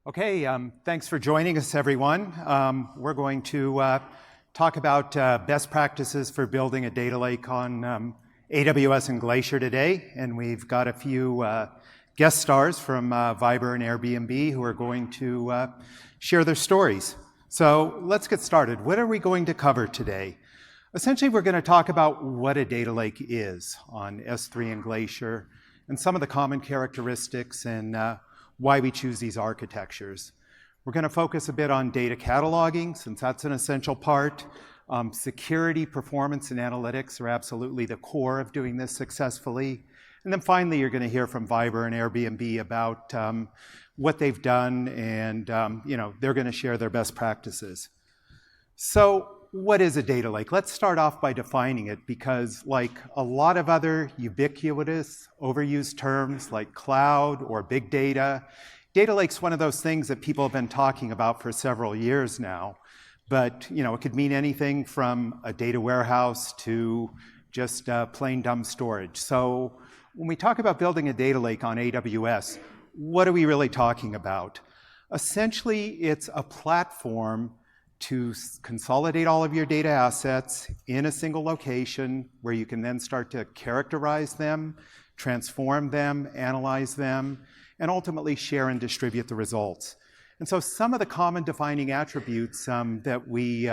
Okay, thanks for joining us, everyone. We're going to talk about best practices for building a data lake on AWS and Glacier today, and we've got a few guest stars from Vibra and Airbnb who are going to share their stories. So let's get started. What are we going to cover today? Essentially, we're going to talk about what a data lake is on S3 and Glacier, and some of the common characteristics and why we choose these architectures. We're going to focus a bit on data cataloging, since that's an essential part. Security, performance, and analytics are absolutely the core of doing this successfully. And then finally, you're going to hear from Vibra and Airbnb about what they've done, and they're going to share their best practices. So what is a data lake? Let's start off by defining it, because like a lot of other ubiquitous, overused terms like cloud or big data, data lake's one of those things that people have been talking about for several years now. But it could mean anything from a data warehouse to just plain dumb storage. So when we talk about building a data lake on AWS, what are we really talking about? Essentially, it's a platform to consolidate all of your data assets in a single location where you can then start to characterize them, transform them, analyze them, and ultimately share and distribute the results. And so some of the common defining attributes that we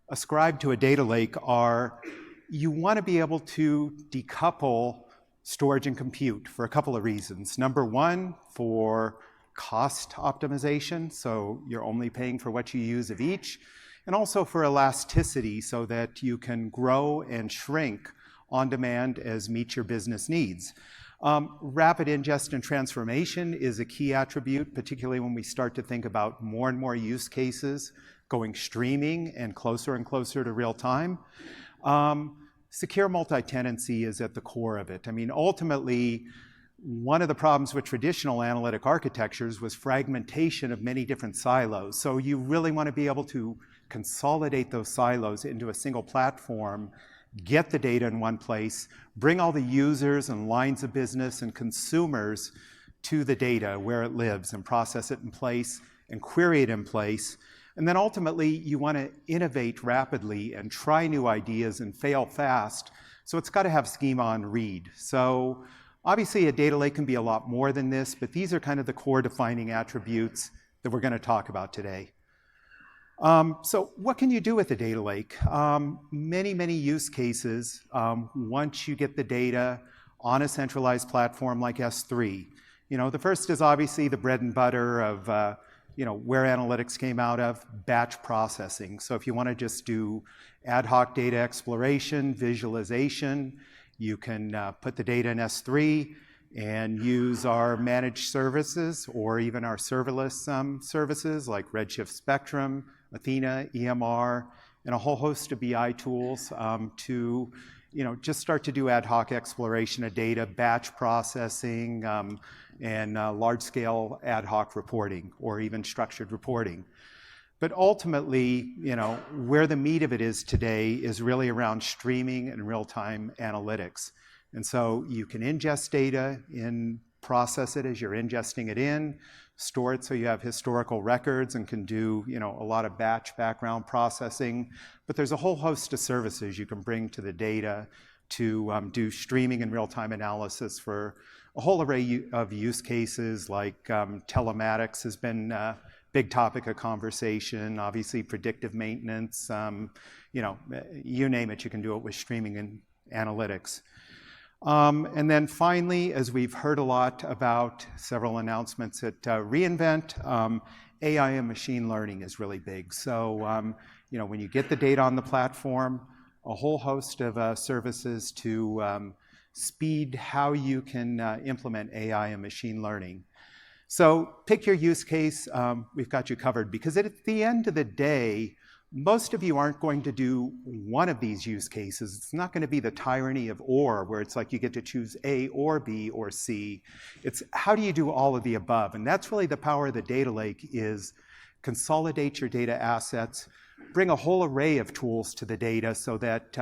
ascribe to a data lake are you want to be able to decouple storage and compute for a couple of reasons. Number one, for cost optimization, so you're only paying for what you use of each, and also for elasticity, so that you can grow and shrink on demand as meet your business needs. Rapid ingest and transformation is a key attribute, particularly when we start to think about more and more use cases going streaming and closer to real time. Secure multi-tenancy is at the core of it. I mean, ultimately, one of the problems with traditional analytic architectures was fragmentation of many different silos. So you really want to be able to consolidate those silos into a single platform, get the data in one place, bring all the users and lines of business and consumers to the data where it lives and process it in place and query it in place. And then ultimately, you want to innovate rapidly and try new ideas and fail fast. So it's got to have schema on read. So obviously, a data lake can be a lot more than this, but these are kind of the core defining attributes that we're going to talk about today. So what can you do with a data lake? Many use cases once you get the data on a centralized platform like S3. The first is obviously the bread and butter of where analytics came out of, batch processing. So if you want to just do ad hoc data exploration, visualization, you can put the data in S3 and use our managed services or even our serverless services like Redshift Spectrum, Athena, EMR, and a whole host of BI tools to just start to do ad hoc exploration of data, batch processing, and large-scale ad hoc reporting or even structured reporting. But ultimately, where the meat of it is today is really around streaming and real-time analytics. And so you can ingest data and process it as you're ingesting it in, store it so you have historical records and can do a lot of batch background processing. But there's a whole host of services you can bring to the data to do streaming and real-time analysis for a whole array of use cases, like telematics has been big topic of conversation, obviously predictive maintenance, you name it, you can do it with streaming and analytics. And then finally, as we've heard a lot about several announcements at reInvent, AI and machine learning is really big. So, when you get the data on the platform, a whole host of services to speed how you can implement AI and machine learning. So pick your use case, we've got you covered, because at the end of the day, most of you aren't going to do one of these use cases. It's not going to be the tyranny of or, where it's like you get to choose A or B or C. It's how do you do all of the above? And that's really the power of the data lake, is consolidate your data assets, bring a whole array of tools to the data so that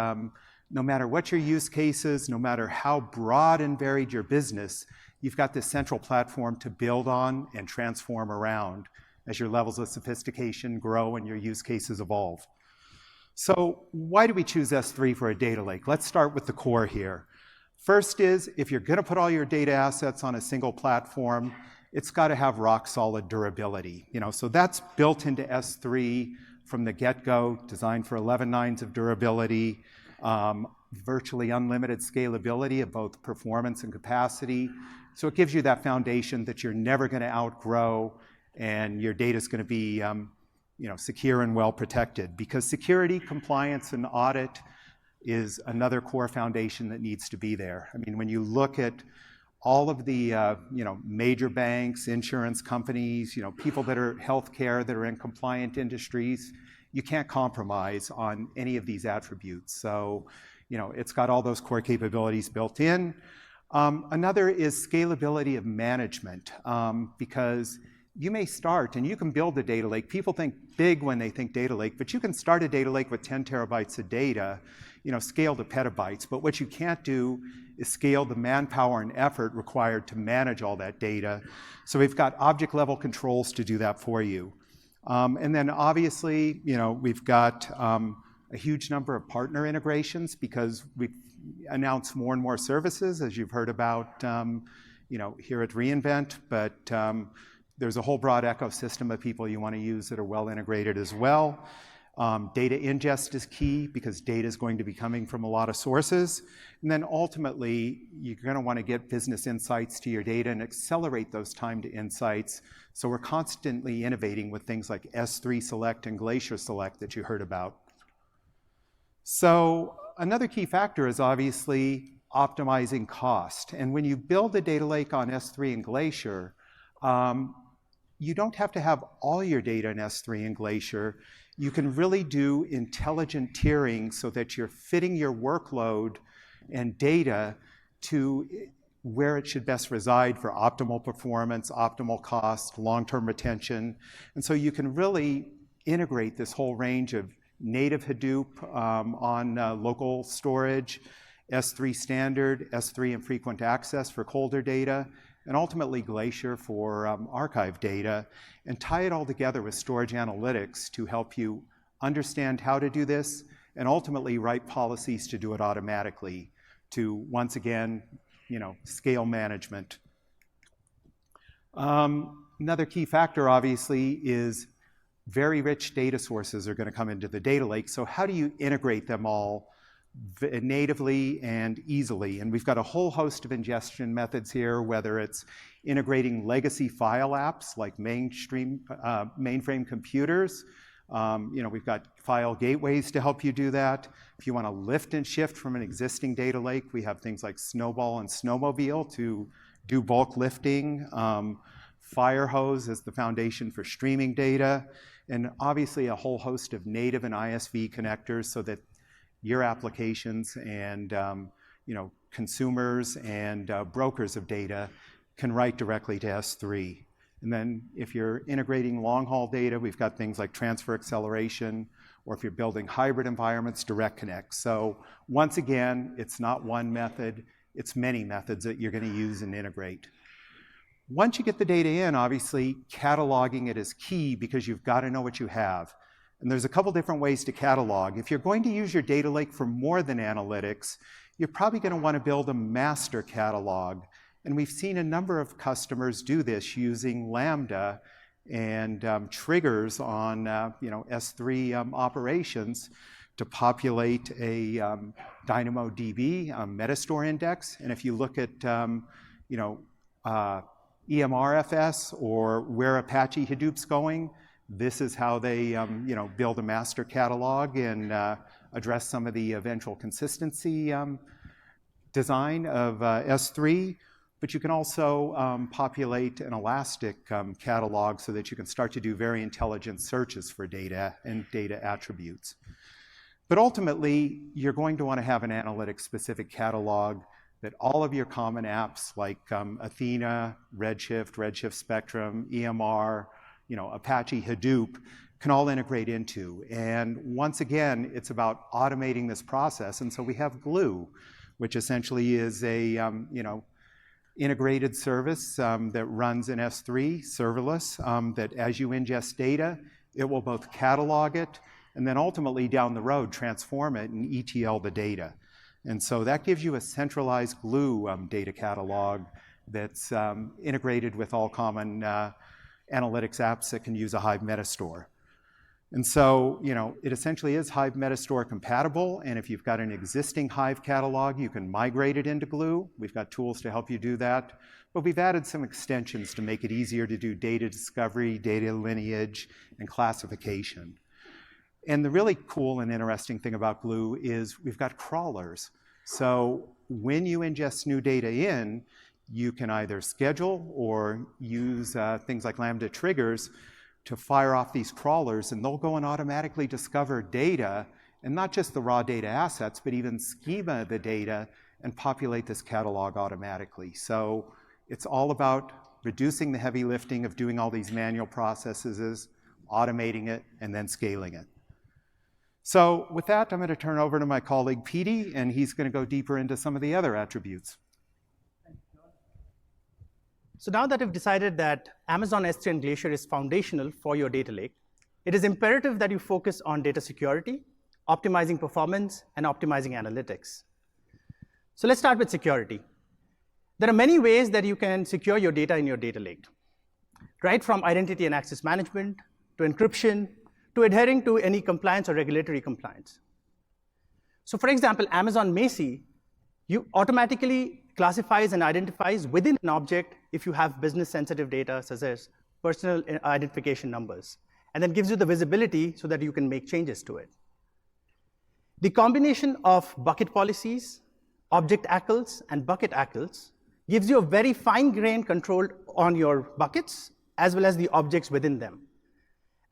no matter what your use case is, no matter how broad and varied your business, you've got this central platform to build on and transform around as your levels of sophistication grow and your use cases evolve. So why do we choose S3 for a data lake? Let's start with the core here. First is, if you're going to put all your data assets on a single platform, it's got to have rock solid durability. So that's built into S3 from the get-go, designed for 11 nines of durability, virtually unlimited scalability of both performance and capacity. So it gives you that foundation that you're never going to outgrow, and your data is going to be secure and well protected. Because security, compliance, and audit is another core foundation that needs to be there. I mean, when you look at all of the major banks, insurance companies, people that are healthcare, that are in compliant industries, you can't compromise on any of these attributes. So, it's got all those core capabilities built in. Another is scalability of management, because you may start, and you can build a data lake. People think big when they think data lake, but you can start a data lake with 10 terabytes of data, scale to petabytes. But what you can't do is scale the manpower and effort required to manage all that data. So we've got object level controls to do that for you. And then obviously, we've got a huge number of partner integrations, because we've announced more and more services, as you've heard about here at reInvent. But there's a whole broad ecosystem of people you want to use that are well integrated as well. Data ingest is key, because data is going to be coming from a lot of sources. And then ultimately, you're going to want to get business insights to your data and accelerate those time to insights. So we're constantly innovating with things like S3 Select and Glacier Select that you heard about. So another key factor is obviously optimizing cost. And when you build a data lake on S3 and Glacier, you don't have to have all your data in S3 and Glacier. You can really do intelligent tiering so that you're fitting your workload and data to where it should best reside for optimal performance, optimal cost, long-term retention. And so you can really integrate this whole range of native Hadoop on local storage, S3 standard, S3 infrequent access for colder data, and ultimately Glacier for archive data, and tie it all together with storage analytics to help you understand how to do this, and ultimately write policies to do it automatically to, once again, scale management. Another key factor, obviously, is very rich data sources are going to come into the data lake. So how do you integrate them all natively and easily? And we've got a whole host of ingestion methods here, whether it's integrating legacy file apps like mainframe computers. We've got file gateways to help you do that. If you want to lift and shift from an existing data lake, we have things like Snowball and Snowmobile to do bulk lifting. Firehose is the foundation for streaming data. And obviously a whole host of native and ISV connectors so that your applications and consumers and brokers of data can write directly to S3. And then if you're integrating long-haul data, we've got things like transfer acceleration, or if you're building hybrid environments, direct connect. So once again, it's not one method, it's many methods that you're going to use and integrate. Once you get the data in, obviously, cataloging it is key, because you've got to know what you have. And there's a couple different ways to catalog. If you're going to use your data lake for more than analytics, you're probably going to want to build a master catalog. And we've seen a number of customers do this using Lambda and triggers on S3 operations to populate a DynamoDB Metastore index. And if you look at EMRFS or where Apache Hadoop's going, this is how they build a master catalog and address some of the eventual consistency design of S3. But you can also populate an elastic catalog so that you can start to do very intelligent searches for data and data attributes. But ultimately, you're going to want to have an analytics-specific catalog that all of your common apps like Athena, Redshift Spectrum, EMR, Apache Hadoop can all integrate into. And once again, it's about automating this process. And so we have Glue, which essentially is a integrated service that runs in S3, serverless, that as you ingest data, it will both catalog it and then ultimately down the road transform it and ETL the data. And so that gives you a centralized Glue data catalog that's integrated with all common analytics apps that can use a Hive Metastore. And so, it essentially is Hive Metastore compatible, and if you've got an existing Hive catalog, you can migrate it into Glue. We've got tools to help you do that, but we've added some extensions to make it easier to do data discovery, data lineage, and classification. And the really cool and interesting thing about Glue is we've got crawlers. So when you ingest new data in, you can either schedule or use things like lambda triggers to fire off these crawlers, and they'll go and automatically discover data, and not just the raw data assets, but even schema the data and populate this catalog automatically. So it's all about reducing the heavy lifting of doing all these manual processes, automating it, and then scaling it. So with that, I'm going to turn over to my colleague, Petey, and he's going to go deeper into some of the other attributes. So now that we've decided that Amazon S3 and Glacier is foundational for your data lake, it is imperative that you focus on data security, optimizing performance, and optimizing analytics. So let's start with security. There are many ways that you can secure your data in your data lake, right from identity and access management, to encryption, to adhering to any compliance or regulatory compliance. So for example, Amazon Macy, you automatically classifies and identifies within an object if you have business-sensitive data, such as personal identification numbers, and then gives you the visibility so that you can make changes to it. The combination of bucket policies, object ACLs, and bucket ACLs gives you a very fine-grained control on your buckets, as well as the objects within them.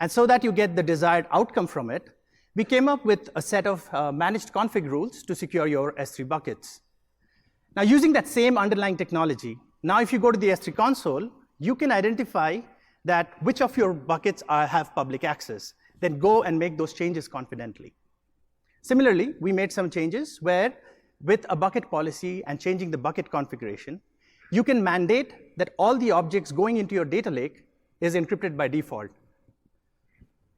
And so that you get the desired outcome from it, we came up with a set of managed config rules to secure your S3 buckets. Now, using that same underlying technology, now if you go to the S3 console, you can identify that which of your buckets have public access, then go and make those changes confidently. Similarly, we made some changes where, with a bucket policy and changing the bucket configuration, you can mandate that all the objects going into your data lake is encrypted by default.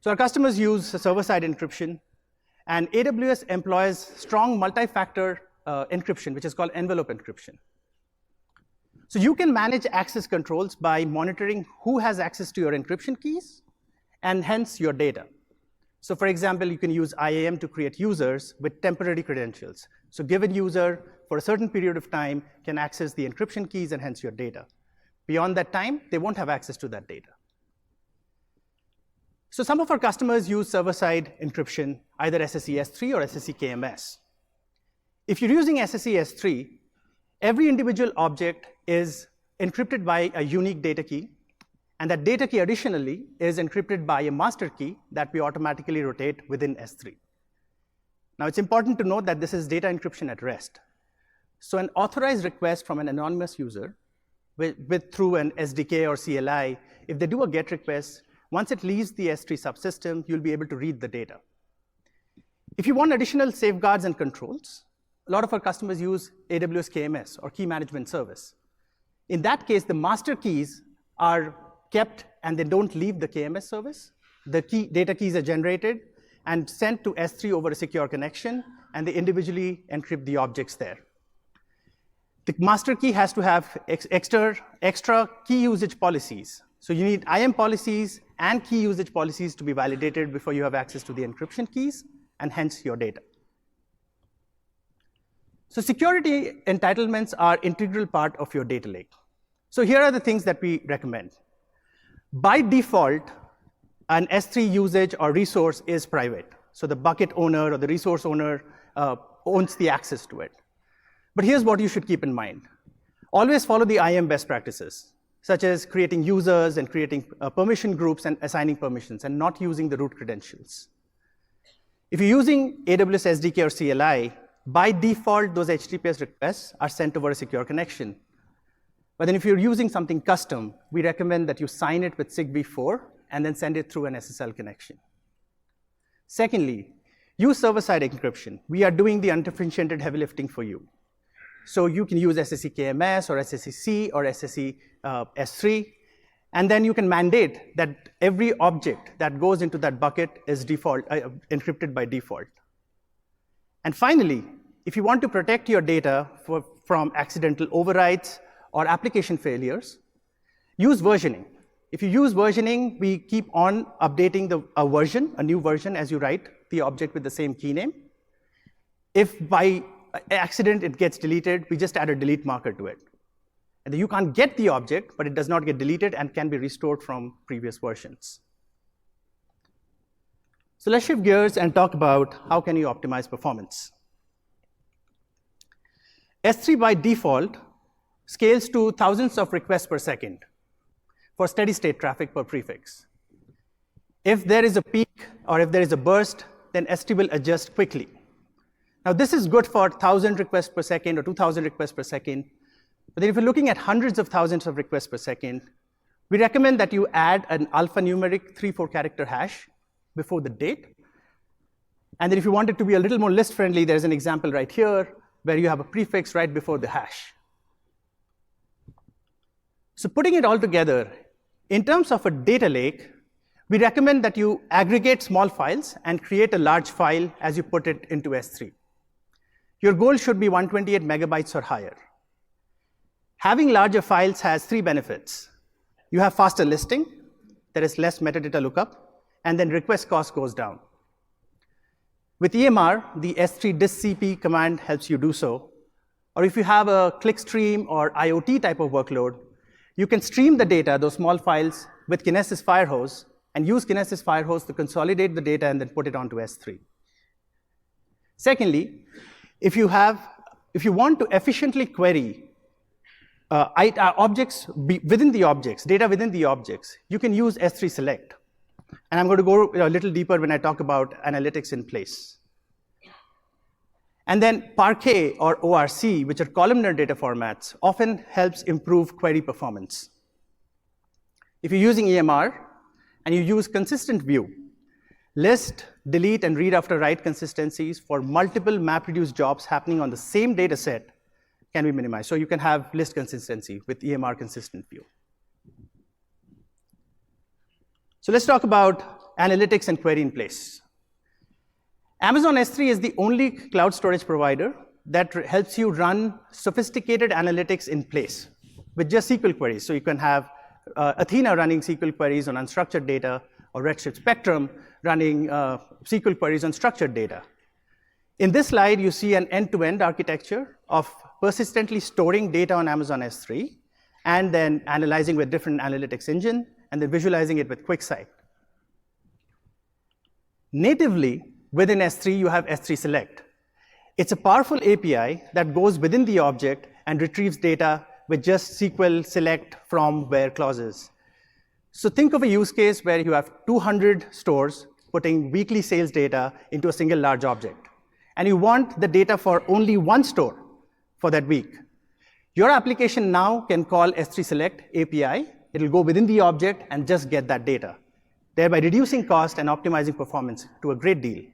So our customers use server-side encryption, and AWS employs strong multi-factor encryption, which is called envelope encryption. So you can manage access controls by monitoring who has access to your encryption keys, and hence your data. So for example, you can use IAM to create users with temporary credentials. So given user, for a certain period of time, can access the encryption keys and hence your data. Beyond that time, they won't have access to that data. So some of our customers use server-side encryption, either SSE S3 or SSE KMS. If you're using SSE S3, every individual object is encrypted by a unique data key, and that data key additionally is encrypted by a master key that we automatically rotate within S3. Now it's important to note that this is data encryption at rest. So an authorized request from an anonymous user through an SDK or CLI, if they do a GET request, once it leaves the S3 subsystem, you'll be able to read the data. If you want additional safeguards and controls, a lot of our customers use AWS KMS, or Key Management Service. In that case, the master keys are kept and they don't leave the KMS service. The data keys are generated and sent to S3 over a secure connection, and they individually encrypt the objects there. The master key has to have extra key usage policies. So you need IAM policies and key usage policies to be validated before you have access to the encryption keys, and hence your data. So security entitlements are an integral part of your data lake. So here are the things that we recommend. By default, an S3 usage or resource is private. So the bucket owner or the resource owner owns the access to it. But here's what you should keep in mind. Always follow the IAM best practices, such as creating users and creating permission groups and assigning permissions, and not using the root credentials. If you're using AWS SDK or CLI, by default, those HTTPS requests are sent over a secure connection. But then if you're using something custom, we recommend that you sign it with SigV4 and then send it through an SSL connection. Secondly, use server-side encryption. We are doing the undifferentiated heavy lifting for you. So you can use SSE KMS or SSE C or SSE S3. And then you can mandate that every object that goes into that bucket is encrypted by default. And finally, if you want to protect your data from accidental overwrites or application failures, use versioning. If you use versioning, we keep on updating a new version as you write the object with the same key name. If by accident it gets deleted, we just add a delete marker to it. And you can't get the object, but it does not get deleted and can be restored from previous versions. So let's shift gears and talk about how can you optimize performance. S3 by default scales to thousands of requests per second for steady state traffic per prefix. If there is a peak or if there is a burst, then S3 will adjust quickly. Now this is good for 1,000 requests per second or 2,000 requests per second. But then if you're looking at hundreds of thousands of requests per second, we recommend that you add an alphanumeric 3-4 character hash before the date. And then if you want it to be a little more list friendly, there's an example right here where you have a prefix right before the hash. So putting it all together, in terms of a data lake, we recommend that you aggregate small files and create a large file as you put it into S3. Your goal should be 128 megabytes or higher. Having larger files has 3 benefits. You have faster listing, there is less metadata lookup, and then request cost goes down. With EMR, the S3 discp command helps you do so. Or if you have a clickstream or IoT type of workload, you can stream the data, those small files, with Kinesis Firehose, and use Kinesis Firehose to consolidate the data and then put it onto S3. Secondly, if you want to efficiently query objects within the objects, data within the objects, you can use S3 select. And I'm going to go a little deeper when I talk about analytics in place. And then Parquet or ORC, which are columnar data formats, often helps improve query performance. If you're using EMR and you use consistent view, list, delete, and read after write consistencies for multiple MapReduce jobs happening on the same data set can be minimized. So you can have list consistency with EMR consistent view. So let's talk about analytics and query in place. Amazon S3 is the only cloud storage provider that helps you run sophisticated analytics in place with just SQL queries. So you can have Athena running SQL queries on unstructured data, or Redshift Spectrum running SQL queries on structured data. In this slide, you see an end-to-end architecture of persistently storing data on Amazon S3 and then analyzing with different analytics engine and then visualizing it with QuickSight. Natively, within S3, you have S3 Select. It's a powerful API that goes within the object and retrieves data with just SQL select from where clauses. So think of a use case where you have 200 stores putting weekly sales data into a single large object. And you want the data for only one store for that week. Your application now can call S3 Select API. It'll go within the object and just get that data, thereby reducing cost and optimizing performance to a great deal.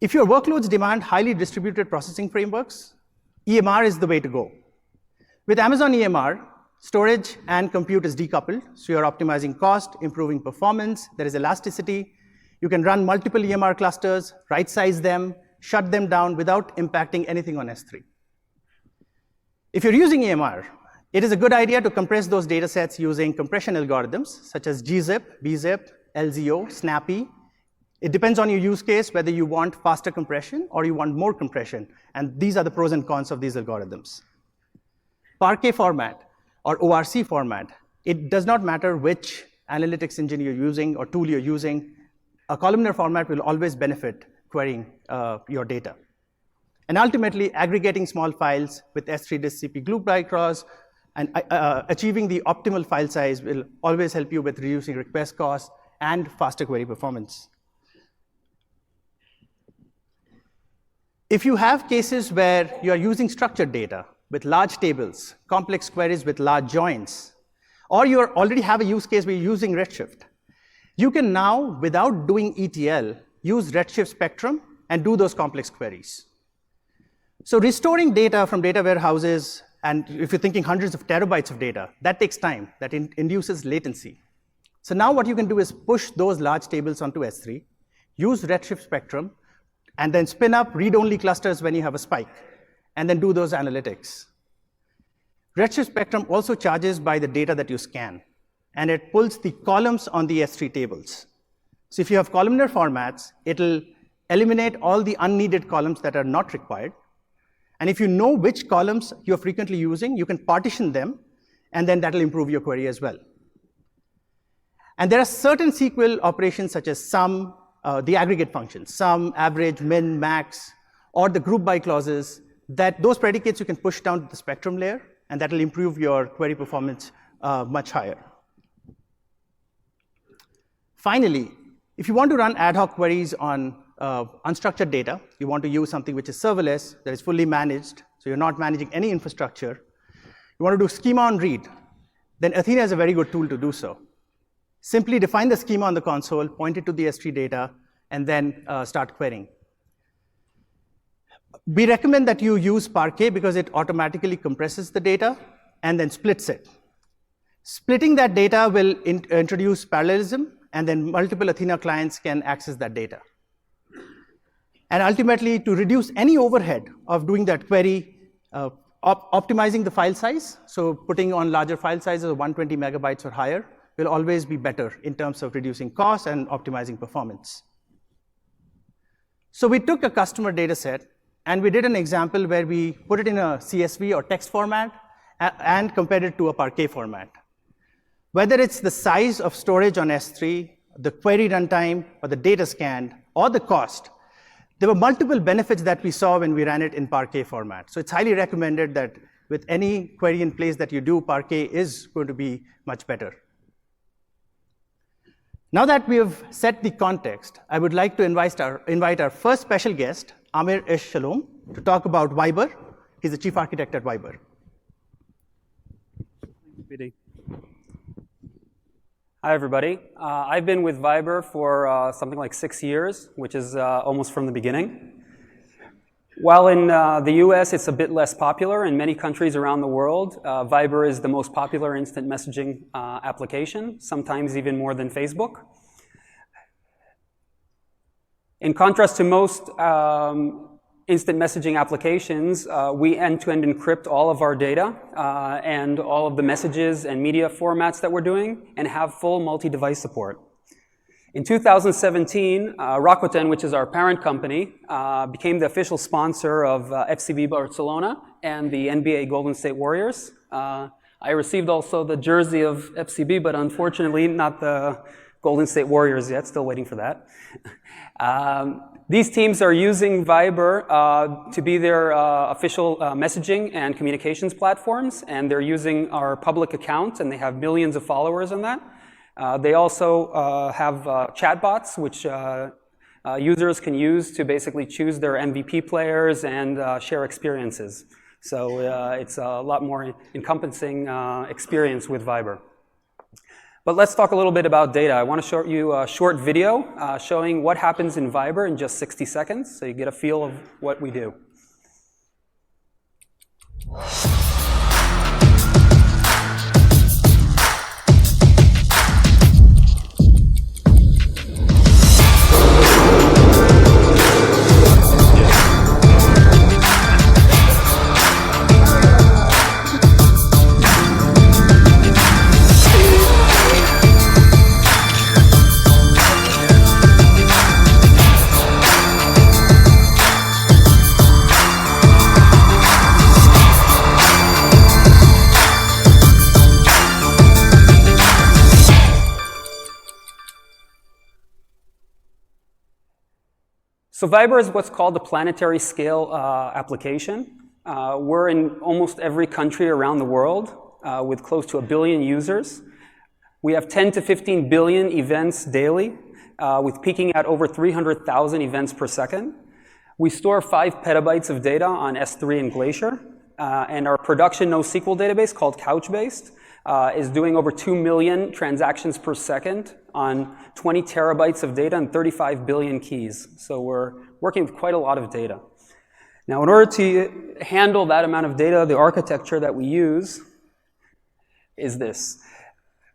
If your workloads demand highly distributed processing frameworks, EMR is the way to go. With Amazon EMR, storage and compute is decoupled, so you're optimizing cost, improving performance, there is elasticity. You can run multiple EMR clusters, right-size them, shut them down without impacting anything on S3. If you're using EMR, it is a good idea to compress those data sets using compression algorithms, such as gzip, bzip, LZO, snappy. It depends on your use case, whether you want faster compression or you want more compression, and these are the pros and cons of these algorithms. Parquet format or ORC format, it does not matter which analytics engine you're using or tool you're using. A columnar format will always benefit querying your data. And ultimately, aggregating small files with S3 discp glue bycross and achieving the optimal file size will always help you with reducing request costs and faster query performance. If you have cases where you are using structured data with large tables, complex queries with large joins, or you already have a use case where you're using Redshift, you can now, without doing ETL, use Redshift Spectrum and do those complex queries. So restoring data from data warehouses, and if you're thinking hundreds of terabytes of data, that takes time, that induces latency. So now what you can do is push those large tables onto S3, use Redshift Spectrum, and then spin up read-only clusters when you have a spike, and then do those analytics. Redshift Spectrum also charges by the data that you scan, and it pulls the columns on the S3 tables. So if you have columnar formats, it'll eliminate all the unneeded columns that are not required. And if you know which columns you're frequently using, you can partition them, and then that'll improve your query as well. And there are certain SQL operations such as sum, the aggregate functions, sum, average, min, max, or the group by clauses, that those predicates you can push down to the spectrum layer, and that'll improve your query performance much higher. Finally, if you want to run ad hoc queries on unstructured data, you want to use something which is serverless, that is fully managed, so you're not managing any infrastructure. You want to do schema on read, then Athena is a very good tool to do so. Simply define the schema on the console, point it to the S3 data, and then start querying. We recommend that you use Parquet because it automatically compresses the data and then splits it. Splitting that data will introduce parallelism, and then multiple Athena clients can access that data. And ultimately, to reduce any overhead of doing that query, optimizing the file size, so putting on larger file sizes of 120 megabytes or higher, will always be better in terms of reducing costs and optimizing performance. So we took a customer data set, and we did an example where we put it in a CSV or text format and compared it to a Parquet format. Whether it's the size of storage on S3, the query runtime, or the data scanned, or the cost, there were multiple benefits that we saw when we ran it in Parquet format. So it's highly recommended that with any query in place that you do, Parquet is going to be much better. Now that we have set the context, I would like to invite our first special guest, Amir Shalom, to talk about Vibra. He's the chief architect at Vibra. Hi, everybody. I've been with Vibra for something like 6 years, which is almost from the beginning. While in the US it's a bit less popular, in many countries around the world, Vibra is the most popular instant messaging application, sometimes even more than Facebook. In contrast to most instant messaging applications, we end-to-end encrypt all of our data and all of the messages and media formats that we're doing, and have full multi-device support. In 2017, Rakuten, which is our parent company, became the official sponsor of FC Barcelona and the NBA Golden State Warriors. I received also the jersey of FCB, but unfortunately not the Golden State Warriors yet, still waiting for that. These teams are using Vibra to be their official messaging and communications platforms, and they're using our public account, and they have millions of followers on that. They also have chatbots, which users can use to basically choose their MVP players and share experiences. So it's a lot more encompassing experience with Vibra. But let's talk a little bit about data. I want to show you a short video showing what happens in Vibra in just 60 seconds, so you get a feel of what we do. So Vibra is what's called a planetary scale application. We're in almost every country around the world with close to 1 billion users. We have 10 to 15 billion events daily, with peaking at over 300,000 events per second. We store 5 petabytes of data on S3 and Glacier, and our production NoSQL database called Couchbase is doing over 2 million transactions per second on 20 terabytes of data and 35 billion keys. So we're working with quite a lot of data. Now, in order to handle that amount of data, the architecture that we use is this.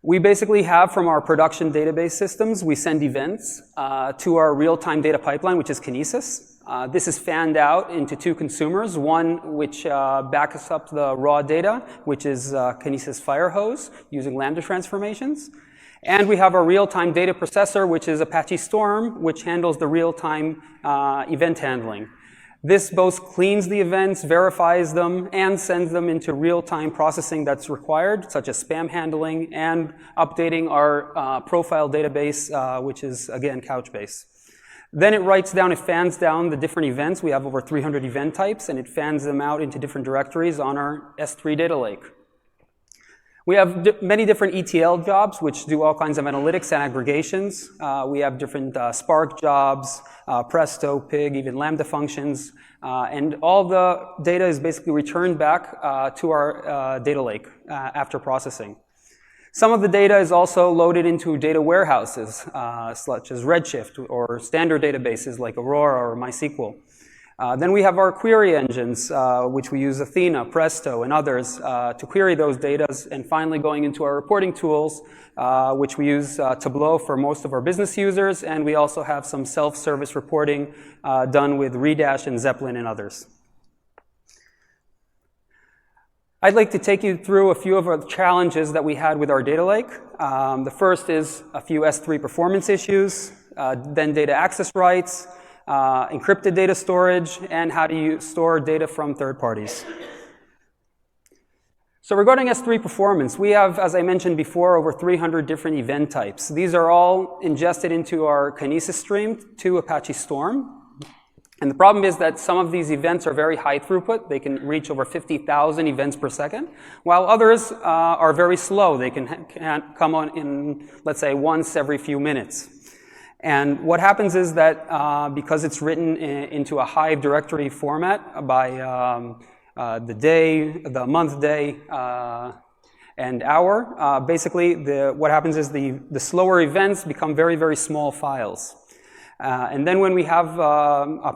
We basically have, from our production database systems, we send events to our real-time data pipeline, which is Kinesis. This is fanned out into two consumers, one which backs up the raw data, which is Kinesis Firehose, using lambda transformations. And we have our real-time data processor, which is Apache Storm, which handles the real-time event handling. This both cleans the events, verifies them, and sends them into real-time processing that's required, such as spam handling and updating our profile database, which is, again, Couchbase. Then it writes down, it fans down the different events. We have over 300 event types, and it fans them out into different directories on our S3 data lake. We have many different ETL jobs, which do all kinds of analytics and aggregations. We have different Spark jobs, Presto, Pig, even Lambda functions. And all the data is basically returned back to our data lake after processing. Some of the data is also loaded into data warehouses, such as Redshift, or standard databases like Aurora or MySQL. Then we have our query engines, which we use Athena, Presto, and others to query those data, and finally going into our reporting tools, which we use Tableau for most of our business users, and we also have some self-service reporting done with Redash and Zeppelin and others. I'd like to take you through a few of our challenges that we had with our data lake. The first is a few S3 performance issues, then data access rights, encrypted data storage, and how do you store data from third parties. So regarding S3 performance, we have, as I mentioned before, over 300 different event types. These are all ingested into our Kinesis stream to Apache Storm. And the problem is that some of these events are very high throughput. They can reach over 50,000 events per second, while others are very slow. They can come on in, let's say, once every few minutes. And what happens is that because it's written into a Hive directory format by the day, the month, day, and hour, basically what happens is the slower events become very, very small files. And then when we have,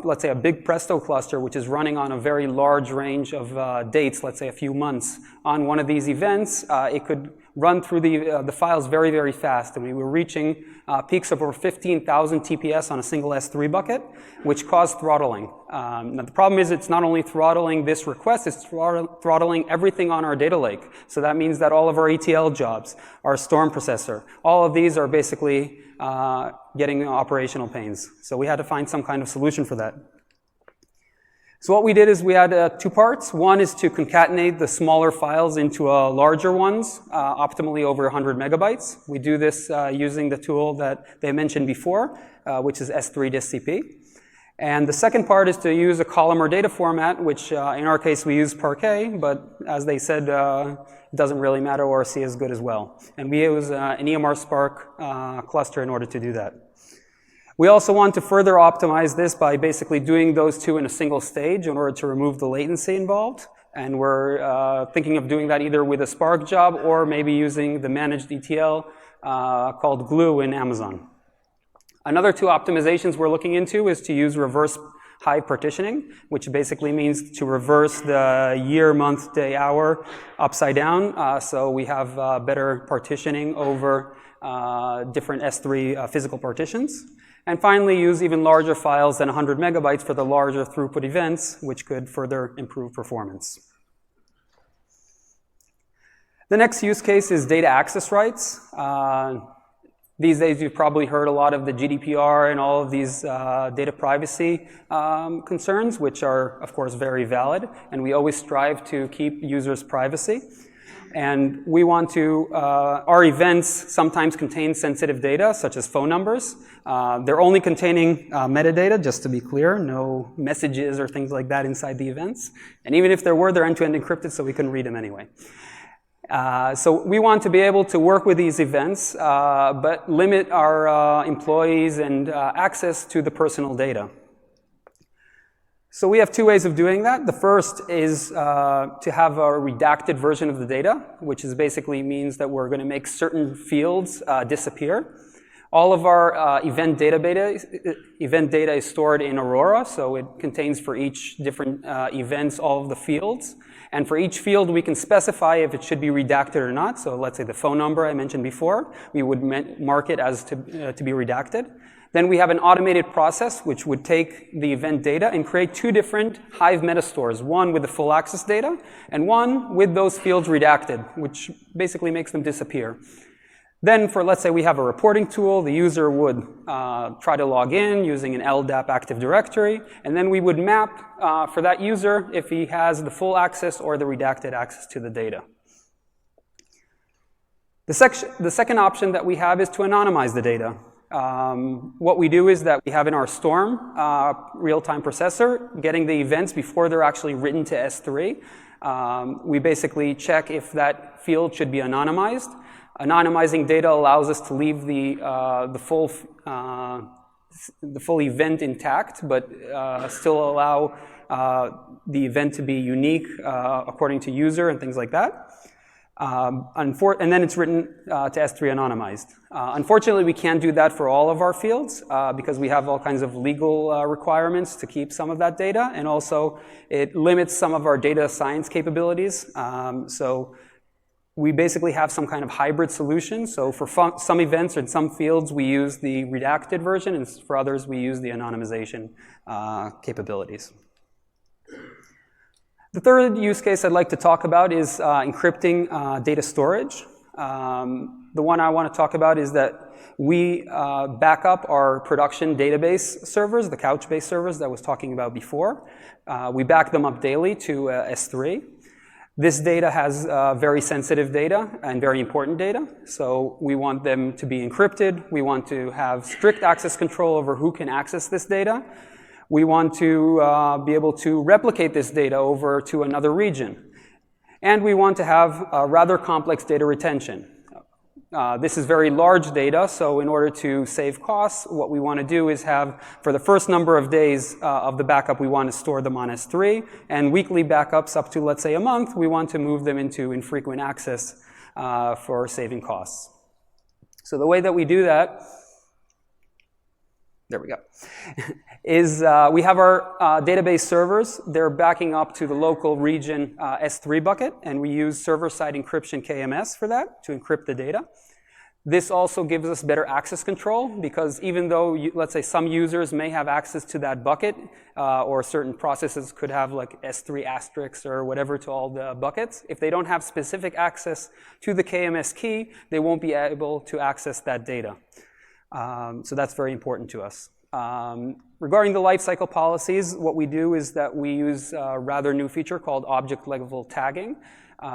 let's say, a big Presto cluster, which is running on a very large range of dates, let's say a few months, on one of these events, it could run through the files very, very fast. And we were reaching peaks of over 15,000 TPS on a single S3 bucket, which caused throttling. Now the problem is it's not only throttling this request, it's throttling everything on our data lake. So that means that all of our ETL jobs, our Storm processor, all of these are basically getting operational pains. So we had to find some kind of solution for that. So what we did is we had two parts. One is to concatenate the smaller files into larger ones, optimally over 100 megabytes. We do this using the tool that they mentioned before, which is S3DistCP. And the second part is to use a columnar data format, which in our case we use Parquet, but as they said, it doesn't really matter, ORC is good as well. And we use an EMR Spark cluster in order to do that. We also want to further optimize this by basically doing those two in a single stage in order to remove the latency involved. And we're thinking of doing that either with a Spark job or maybe using the managed ETL called Glue in Amazon. Another two optimizations we're looking into is to use reverse Hive partitioning, which basically means to reverse the year, month, day, hour upside down. So we have better partitioning over different S3 physical partitions. And finally, use even larger files than 100 megabytes for the larger throughput events, which could further improve performance. The next use case is data access rights. These days, you've probably heard a lot of the GDPR and all of these data privacy concerns, which are, of course, very valid. And we always strive to keep users' privacy. And we want to, our events sometimes contain sensitive data, such as phone numbers. They're only containing metadata, just to be clear, no messages or things like that inside the events. And even if there were, they're end-to-end encrypted, so we couldn't read them anyway. So we want to be able to work with these events, but limit our employees and access to the personal data. So we have two ways of doing that. The first is to have a redacted version of the data, which is basically means that we're going to make certain fields disappear. All of our event data is stored in Aurora, so it contains for each different events all of the fields. And for each field, we can specify if it should be redacted or not. So let's say the phone number I mentioned before, we would mark it as to be redacted. Then we have an automated process which would take the event data and create two different Hive metastores, one with the full access data and one with those fields redacted, which basically makes them disappear. Then for, let's say we have a reporting tool, the user would try to log in using an LDAP Active Directory, and then we would map for that user if he has the full access or the redacted access to the data. The second option that we have is to anonymize the data. What we do is that we have in our Storm real-time processor getting the events before they're actually written to S3. We basically check if that field should be anonymized. Anonymizing data allows us to leave the full event intact, but still allow the event to be unique according to user and things like that. And then it's written to S3 anonymized. Unfortunately, we can't do that for all of our fields because we have all kinds of legal requirements to keep some of that data, and also it limits some of our data science capabilities. So we basically have some kind of hybrid solution. So for some events and some fields, we use the redacted version, and for others, we use the anonymization capabilities. The third use case I'd like to talk about is encrypting data storage. The one I want to talk about is that we back up our production database servers, the Couchbase servers that I was talking about before. We back them up daily to S3. This data has very sensitive data and very important data, so we want them to be encrypted. We want to have strict access control over who can access this data. We want to be able to replicate this data over to another region. And we want to have rather complex data retention. This is very large data, so in order to save costs, what we want to do is have, for the first number of days of the backup, we want to store them on S3, and weekly backups up to, let's say, a month, we want to move them into infrequent access for saving costs. So the way that we do that, there we go, is we have our database servers. They're backing up to the local region S3 bucket, and we use Serverside Encryption KMS for that to encrypt the data. This also gives us better access control because even though, let's say, some users may have access to that bucket or certain processes could have like S3 asterisks or whatever to all the buckets, if they don't have specific access to the KMS key, they won't be able to access that data. So that's very important to us. Regarding the lifecycle policies, what we do is that we use a rather new feature called object-level tagging,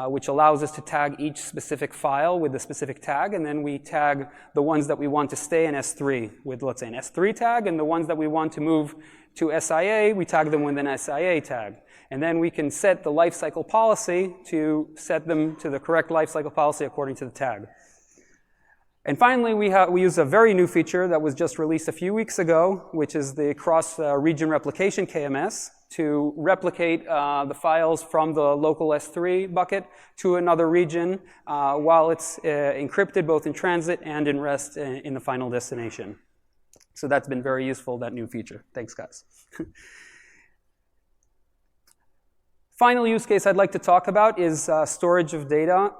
which allows us to tag each specific file with a specific tag, and then we tag the ones that we want to stay in S3 with, let's say, an S3 tag, and the ones that we want to move to SIA, we tag them with an SIA tag. And then we can set the lifecycle policy to set them to the correct lifecycle policy according to the tag. And finally, we use a very new feature that was just released a few weeks ago, which is the cross-region replication KMS to replicate the files from the local S3 bucket to another region while it's encrypted both in transit and in rest in the final destination. So that's been very useful, that new feature. Thanks, guys. Final use case I'd like to talk about is storage of data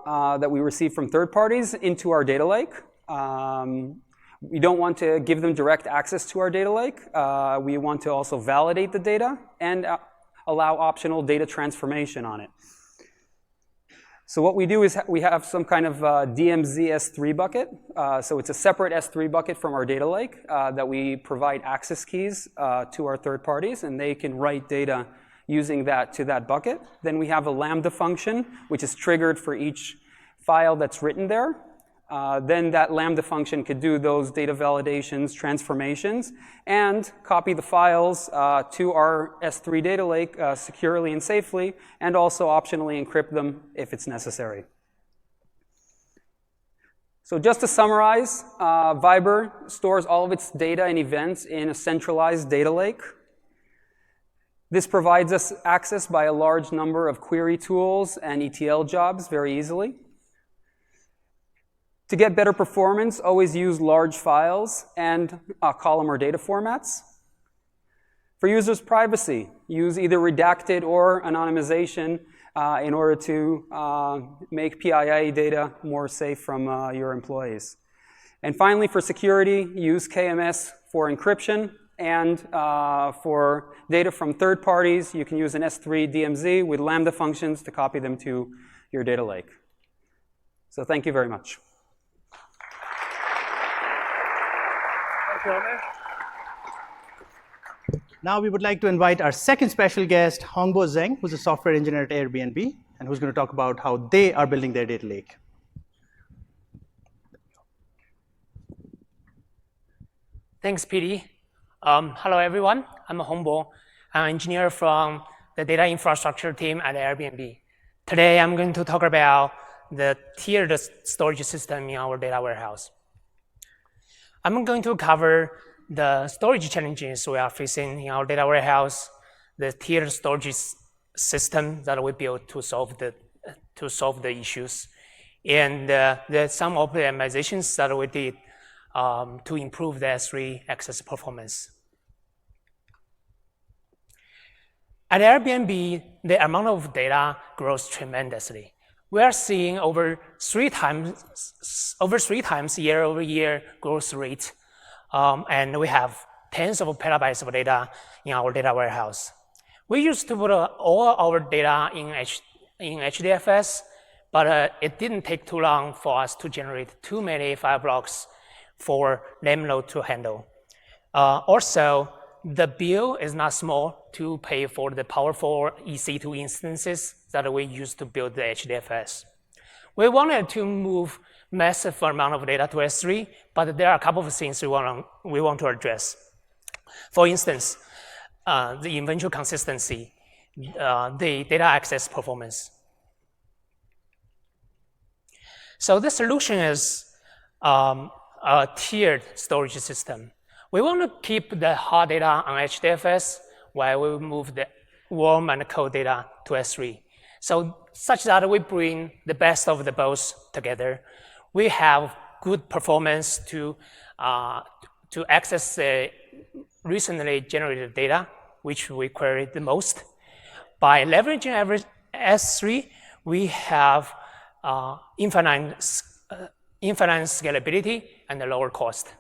that we receive from third parties into our data lake. We don't want to give them direct access to our data lake. We want to also validate the data and allow optional data transformation on it. So what we do is we have some kind of DMZ S3 bucket. So it's a separate S3 bucket from our data lake that we provide access keys to our third parties, and they can write data using that to that bucket. Then we have a lambda function, which is triggered for each file that's written there. Then that lambda function could do those data validations, transformations, and copy the files to our S3 data lake securely and safely, and also optionally encrypt them if it's necessary. So just to summarize, Vibra stores all of its data and events in a centralized data lake. This provides us access by a large number of query tools and ETL jobs very easily. To get better performance, always use large files and column or data formats. For users' privacy, use either redacted or anonymization in order to make PII data more safe from your employees. And finally, for security, use KMS for encryption, and for data from third parties, you can use an S3 DMZ with lambda functions to copy them to your data lake. So thank you very much. Now we would like to invite our second special guest, Hongbo Zheng, who's a software engineer at Airbnb, and who's going to talk about how they are building their data lake. Thanks, PD. Hello, everyone. I'm Hongbo. I'm an engineer from the data infrastructure team at Airbnb. Today, I'm going to talk about the tiered storage system in our data warehouse. I'm going to cover the storage challenges we are facing in our data warehouse, the tiered storage system that we built to solve the issues, and some optimizations that we did to improve the S3 access performance. At Airbnb, the amount of data grows tremendously. We are seeing over three times year-over-year growth rate, and we have tens of petabytes of data in our data warehouse. We used to put all our data in HDFS, but it didn't take too long for us to generate too many file blocks for Lamnode to handle. Also, the bill is not small to pay for the powerful EC2 instances that we used to build the HDFS. We wanted to move massive amount of data to S3, but there are a couple of things we want to address. For instance, the eventual consistency, the data access performance. So the solution is a tiered storage system. We want to keep the hot data on HDFS while we move the warm and cold data to S3. So such that we bring the best of the both together. We have good performance to access the recently generated data, which we query the most. By leveraging average S3, we have infinite scalability and a lower cost.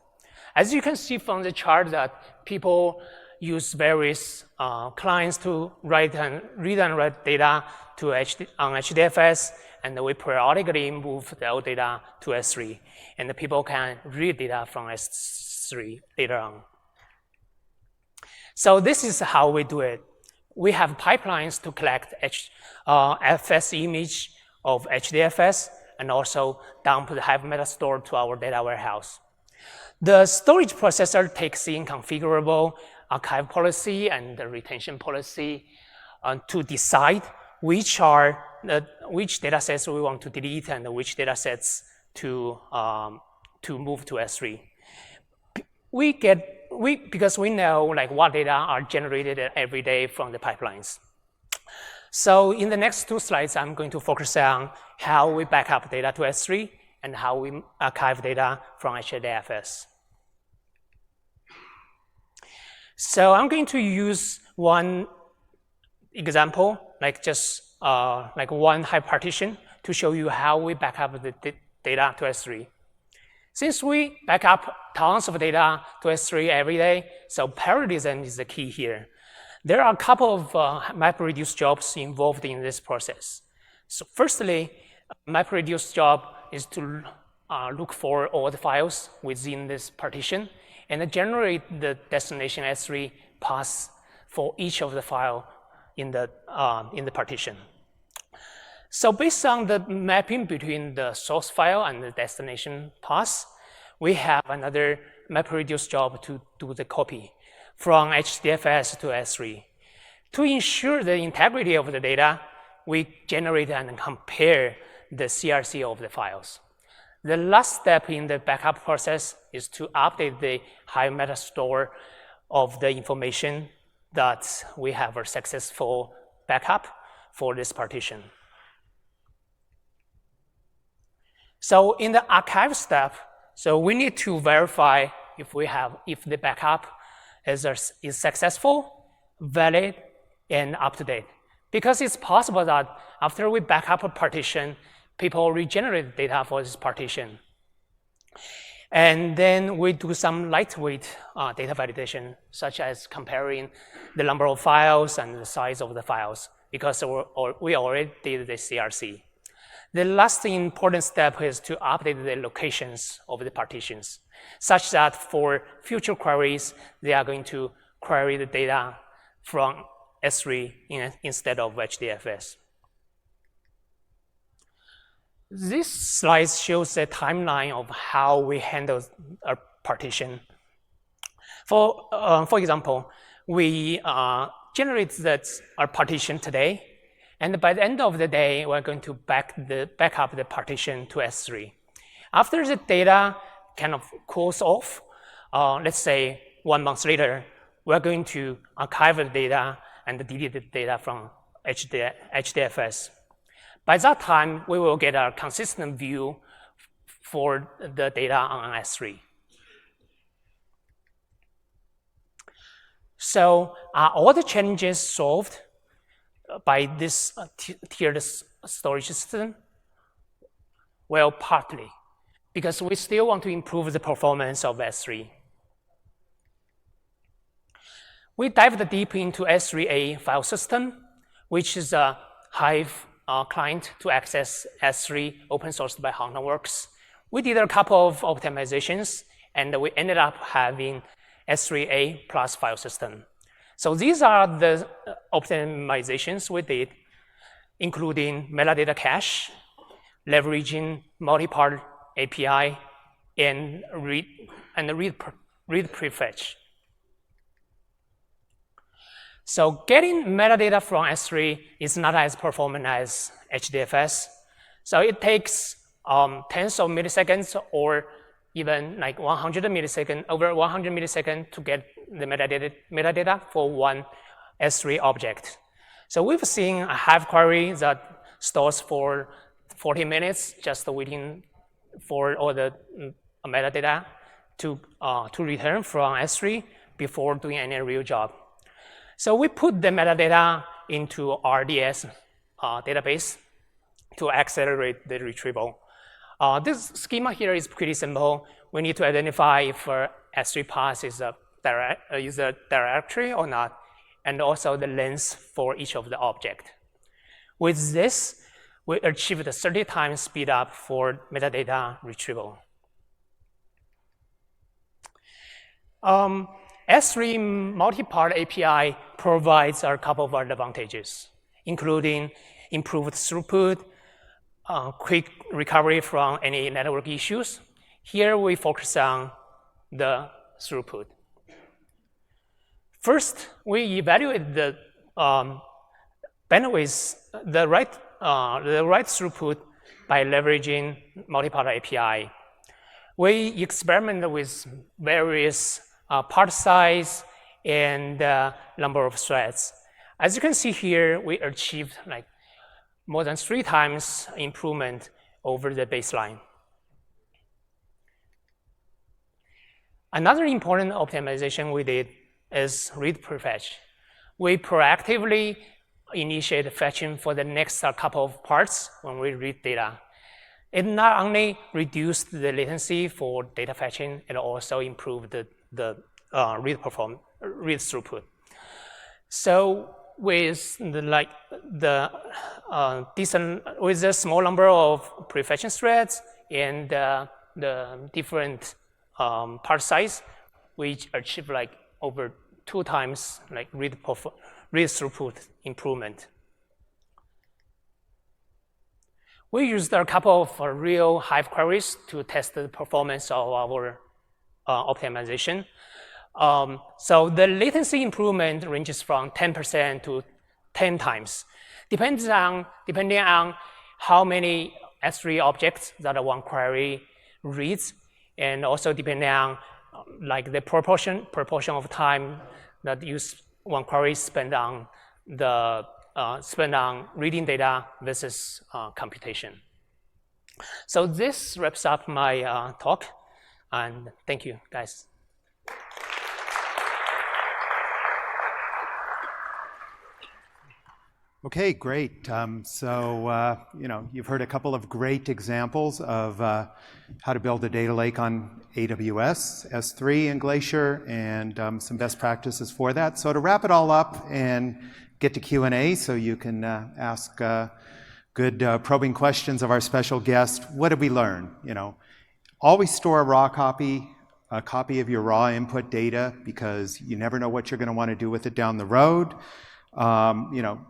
As you can see from the chart that people use various clients to read and write data on HDFS, and we periodically move the old data to S3, and the people can read data from S3 later on. So this is how we do it. We have pipelines to collect FS image of HDFS and also dump the Hive metastore to our data warehouse. The storage processor takes in configurable archive policy and the retention policy to decide which data sets we want to delete and which data sets to move to S3. Because we know what data are generated every day from the pipelines. So in the next two slides, I'm going to focus on how we back up data to S3 and how we archive data from HDFS. So I'm going to use one example, one Hive partition, to show you how we back up the data to S3. Since we back up tons of data to S3 every day, so parallelism is the key here. There are a couple of MapReduce jobs involved in this process. So firstly, MapReduce job is to look for all the files within this partition and generate the destination S3 path for each of the file in the partition. So based on the mapping between the source file and the destination path, we have another MapReduce job to do the copy from HDFS to S3. To ensure the integrity of the data, we generate and compare the CRC of the files. The last step in the backup process is to update the Hive metastore of the information that we have a successful backup for this partition. So in the archive step, so we need to verify if the backup is successful, valid, and up to date. Because it's possible that after we back up a partition, people regenerate data for this partition. And then we do some lightweight data validation, such as comparing the number of files and the size of the files, because we already did the CRC. The last important step is to update the locations of the partitions, such that for future queries, they are going to query the data from S3 instead of HDFS. This slide shows a timeline of how we handle a partition. For example, we generate our partition today, and by the end of the day, we're going to back up the partition to S3. After the data kind of cools off, let's say 1 month later, we're going to archive the data and delete the data from HDFS. By that time, we will get a consistent view for the data on S3. So are all the challenges solved by this tiered storage system? Well, partly, because we still want to improve the performance of S3. We dived deep into S3A file system, which is a Hive client to access S3 open sourced by HortonWorks. We did a couple of optimizations, and we ended up having S3A plus file system. So these are the optimizations we did, including metadata cache, leveraging Multipart API, and read prefetch. So getting metadata from S3 is not as performant as HDFS. So it takes tens of milliseconds or even like 100 milliseconds, over 100 milliseconds to get the metadata for one S3 object. So we've seen a Hive query that stores for 40 minutes just waiting for all the metadata to return from S3 before doing any real job. So we put the metadata into RDS database to accelerate the retrieval. This schema here is pretty simple. We need to identify if S3 path is a directory or not, and also the length for each of the object. With this, we achieved a 30 times speed up for metadata retrieval. S3 Multipart API provides a couple of advantages, including improved throughput, quick recovery from any network issues. Here we focus on the throughput. First, we evaluate the bandwidth, the right throughput by leveraging Multipart API. We experiment with various part size and number of threads. As you can see here, we achieved like more than 3 times improvement over the baseline. Another important optimization we did is read prefetch. We proactively initiate fetching for the next couple of parts when we read data. It not only reduced the latency for data fetching, it also improved the read throughput. So with with a small number of prefetching threads and the different part size, we achieve like over 2 times like read throughput improvement. We used a couple of real Hive queries to test the performance of our optimization. So the latency improvement ranges from 10% to 10 times, depending on how many S3 objects that one query reads, and also depending on like the proportion of time that one query spend on reading data versus computation. So this wraps up my talk, and thank you, guys. Okay, great. You've heard a couple of great examples of how to build a data lake on AWS, S3, and Glacier, and some best practices for that. So to wrap it all up and get to Q&A so you can ask good probing questions of our special guest, what did we learn? Always store a copy of your raw input data, because you never know what you're going to want to do with it down the road.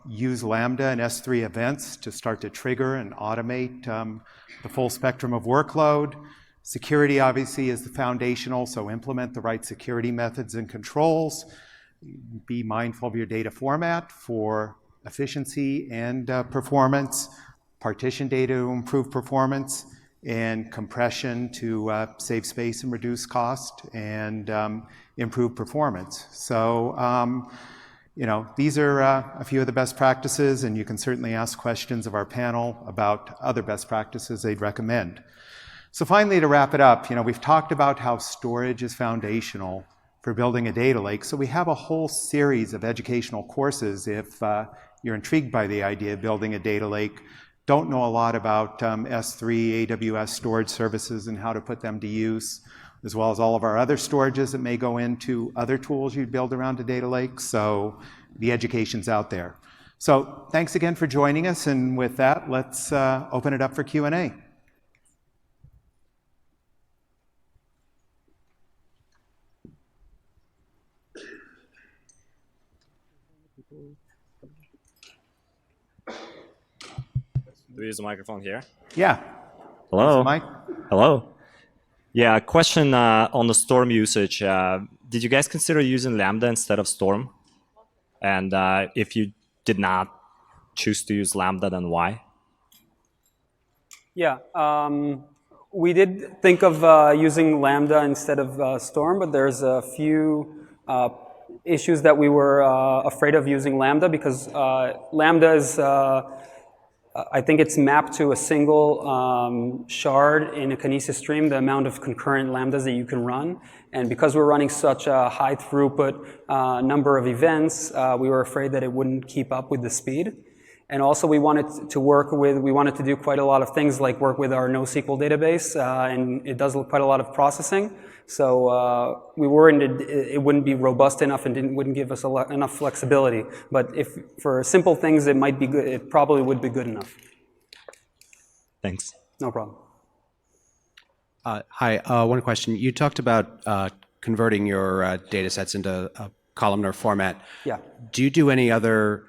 Use Lambda and S3 events to start to trigger and automate the full spectrum of workload. Security, obviously, is the foundational, so implement the right security methods and controls. Be mindful of your data format for efficiency and performance. Partition data to improve performance, and compression to save space and reduce cost and improve performance. So, these are a few of the best practices, and you can certainly ask questions of our panel about other best practices they'd recommend. So finally, to wrap it up, we've talked about how storage is foundational for building a data lake. So we have a whole series of educational courses if you're intrigued by the idea of building a data lake, don't know a lot about S3, AWS storage services and how to put them to use, as well as all of our other storages that may go into other tools you'd build around a data lake. So the education's out there. So thanks again for joining us. And with that, let's open it up for Q&A. Do we use the microphone here? Yeah. Hello. Mike? Hello. Yeah, question on the Storm usage. Did you guys consider using Lambda instead of Storm? And if you did not choose to use Lambda, then why? Yeah, we did think of using Lambda instead of Storm, but there's a few issues that we were afraid of using Lambda, because Lambda is, I think it's mapped to a single shard in a Kinesis stream, the amount of concurrent Lambdas that you can run. And because we're running such a high throughput number of events, we were afraid that it wouldn't keep up with the speed. And also we wanted to do quite a lot of things, like work with our NoSQL database, and it does quite a lot of processing. So we worried it wouldn't be robust enough and wouldn't give us enough flexibility. But if for simple things, it might be good. It probably would be good enough. Thanks. No problem. Hi, one question. You talked about converting your data sets into a columnar format. Yeah. Do you do any other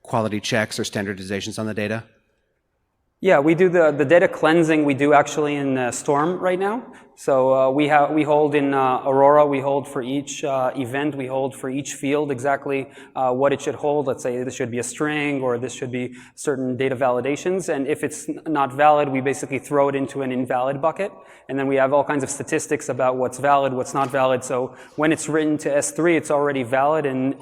quality checks or standardizations on the data? Yeah, we do the data cleansing. We do actually in Storm right now. So we hold in Aurora. We hold for each event. We hold for each field exactly what it should hold. Let's say this should be a string, or this should be certain data validations. And if it's not valid, we basically throw it into an invalid bucket. And then we have all kinds of statistics about what's valid, what's not valid. So when it's written to S3, it's already valid, and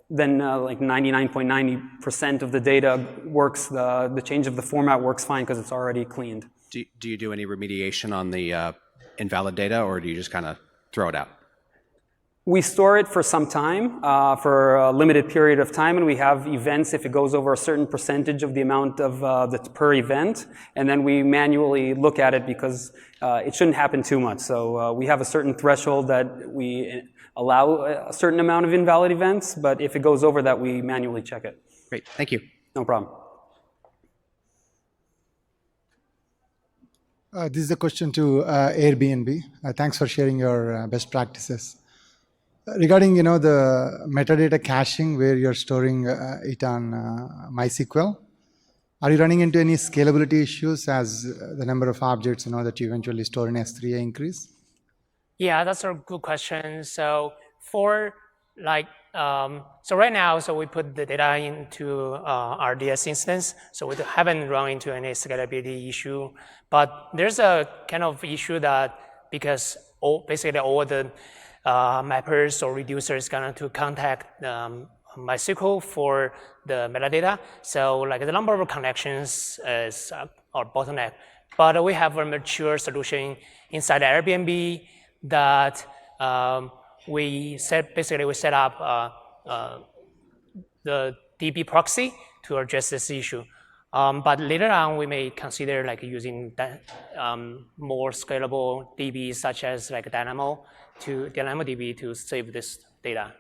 then like 99.90% of the data works, the change of the format works fine because it's already cleaned. Do you do any remediation on the invalid data, or do you just kind of throw it out? We store it for some time, for a limited period of time, and we have events if it goes over a certain percentage of the amount of that's per event, and then we manually look at it because it shouldn't happen too much. So we have a certain threshold that we allow a certain amount of invalid events, but if it goes over that, we manually check it. Great, thank you. No problem. This is a question to Airbnb. Thanks for sharing your best practices. Regarding, the metadata caching where you're storing it on MySQL, are you running into any scalability issues as the number of objects, that you eventually store in S3 increase? Yeah, that's a good question. So for so right now, so we put the data into our DS instance, so we haven't run into any scalability issue. But there's a kind of issue that because basically all the mappers or reducers going to contact MySQL for the metadata, so like the number of connections is bottleneck. But we have a mature solution inside Airbnb that we set up the DB proxy to address this issue. But later on, we may consider like using that, more scalable DBs such as like DynamoDB to save this data.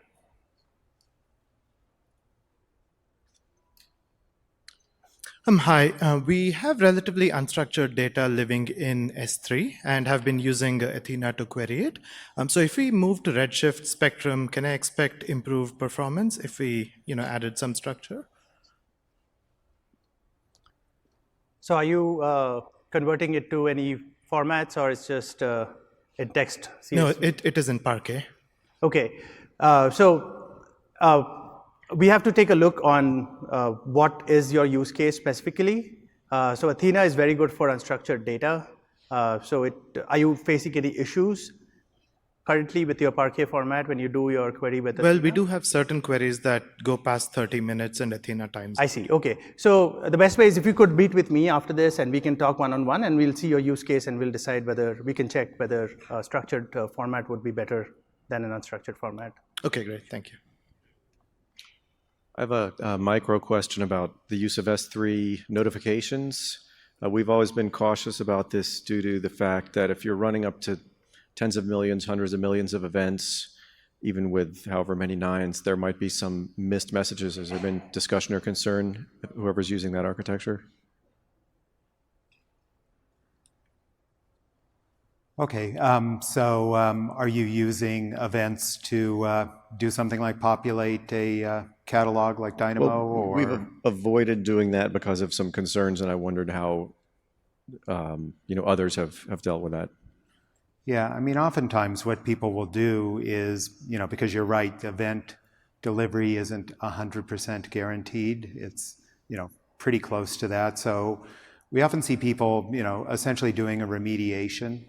Hi, we have relatively unstructured data living in S3 and have been using Athena to query it. So if we move to Redshift Spectrum, can I expect improved performance if we added some structure? So are you converting it to any formats, or it's just in text? CSV? No, it is in Parquet. Okay, we have to take a look on what is your use case specifically. So Athena is very good for unstructured data. Are you facing any issues currently with your Parquet format when you do your query with Athena? Well, we do have certain queries that go past 30 minutes and Athena times. I see, okay. So the best way is if you could meet with me after this and we can talk one-on-one and we'll see your use case and we'll decide whether we can check whether a structured format would be better than an unstructured format. Okay, great, thank you. I have a micro question about the use of S3 notifications. We've always been cautious about this due to the fact that if you're running up to tens of millions, hundreds of millions of events, even with however many nines, there might be some missed messages. Has there been discussion or concern, whoever's using that architecture? Okay, are you using events to do something like populate a catalog like Dynamo? Well, or we've avoided doing that because of some concerns, and I wondered how others have dealt with that. Yeah, I mean, oftentimes what people will do is, because you're right, event delivery isn't 100% guaranteed. It's, pretty close to that. So we often see people, essentially doing a remediation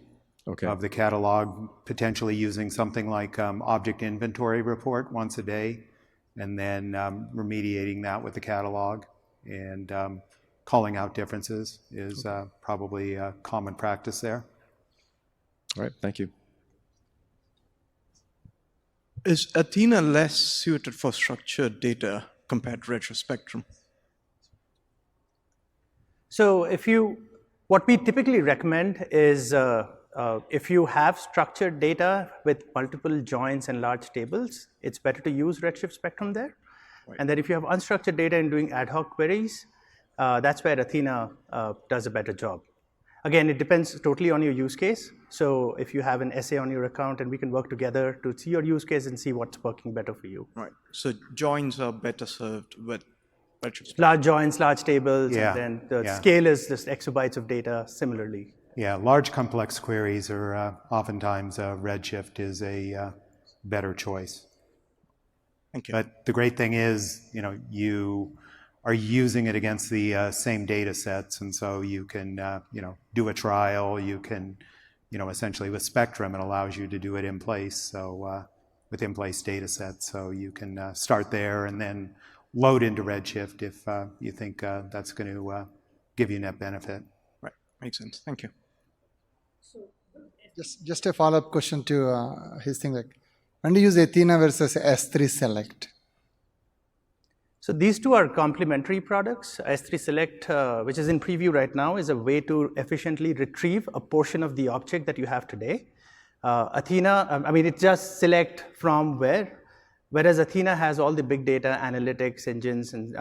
of the catalog, potentially using something like object inventory report once a day, and then remediating that with the catalog, and calling out differences is probably a common practice there. All right, thank you. Is Athena less suited for structured data compared to Redshift Spectrum? So what we typically recommend is if you have structured data with multiple joins and large tables, it's better to use Redshift Spectrum there. Right. And then if you have unstructured data and doing ad hoc queries, that's where Athena does a better job. Again, it depends totally on your use case. So if you have an essay on your account, and we can work together to see your use case and see what's working better for you. Right. So joins are better served with Redshift Spectrum. Large joins, large tables, and then the scale is just exabytes of data similarly. Yeah, large complex queries are oftentimes Redshift is a better choice. Thank you. But the great thing is, you are using it against the same data sets, and so you can, do a trial. You can, essentially with Spectrum, it allows you to do it in place. So with in-place data sets, so you can start there and then load into Redshift if you think that's going to give you net benefit. Right, makes sense. Thank you. Just a follow-up question to his thing, like when do you use Athena versus S3 Select? So these two are complementary products. S3 Select, which is in preview right now, is a way to efficiently retrieve a portion of the object that you have today. Athena, it just select from where, whereas Athena has all the big data analytics engines and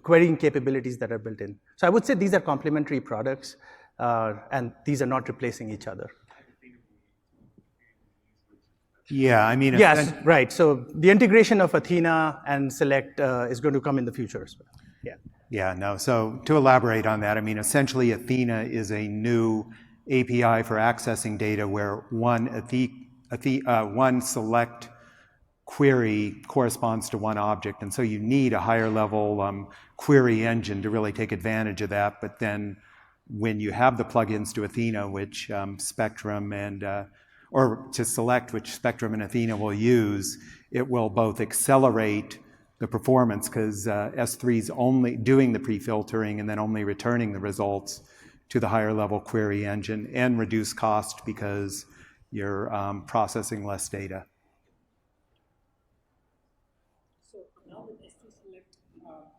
querying capabilities that are built in. So I would say these are complementary products, and these are not replacing each other. Yeah, yes, right. So the integration of Athena and Select is going to come in the future as well. Yeah. Yeah, no. So to elaborate on that, essentially Athena is a new API for accessing data where one select query corresponds to one object, and so you need a higher level query engine to really take advantage of that. But then when you have the plugins to Athena, which Spectrum and or to Select, which Spectrum and Athena will use, it will both accelerate the performance because S3 is only doing the pre-filtering and then only returning the results, to the higher level query engine and reduce cost because you're processing less data. So now with S3 Select